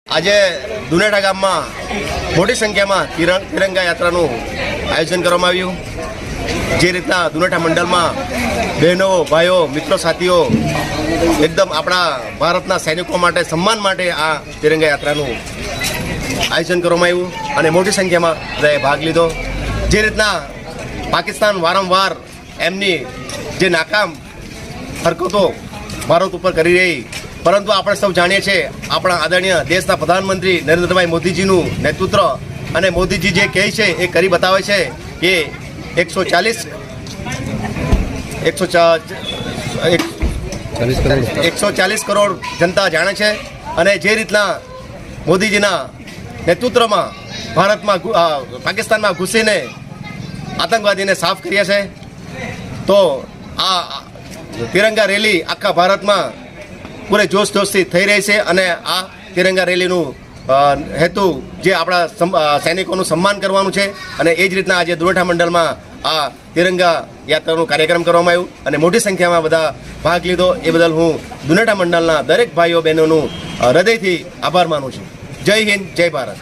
આજે દુનેડા ગામમાં મોટી સંખ્યામાં તિરંગા યાત્રાનું આયોજન કરવામાં આવ્યું। જે રીતના દુનેડા મંડળમાં બહેનો, ભાઈઓ, મિત્રો, સાથીઓ એકદમ આપણા ભારતના સૈનિકો માટે સન્માન માટે આ તિરંગા યાત્રાનું આયોજન કરવામાં આવ્યું અને મોટી સંખ્યામાં બધાએ ભાગ લીધો। જે રીતના પાકિસ્તાન વારંવાર એમની જે નાકામ હરકતો ભારત ઉપર કરી રહી, પરંતુ આપણે સૌ જાણીએ છીએ આપણા આદરણીય દેશના પ્રધાનમંત્રી નરેન્દ્રભાઈ મોદીજીનું નેતૃત્વ અને મોદીજી જે કહે છે એ કરી બતાવે છે કે 140 કરોડ જનતા જાણે છે અને જે રીતના મોદીજીના નેતૃત્વમાં ભારતમાં પાકિસ્તાનમાં ઘૂસીને આતંકવાદીને સાફ કર્યા છે। તો આ તિરંગા રેલી આખા ભારતમાં પૂરે જોશથી થઈ રહી છે અને આ તિરંગા રેલીનું હેતુ જે આપણા સૈનિકોનું સન્માન કરવાનું છે અને એ જ રીતના આજે દુનેડા મંડળમાં આ તિરંગા યાત્રાનું કાર્યક્રમ કરવામાં આવ્યું અને મોટી સંખ્યામાં બધા ભાગ લીધો। એ બદલ હું દુનેડા મંડળના દરેક ભાઈઓ બહેનોનું હૃદયથી આભાર માનું છું। જય હિન્દ, જય ભારત।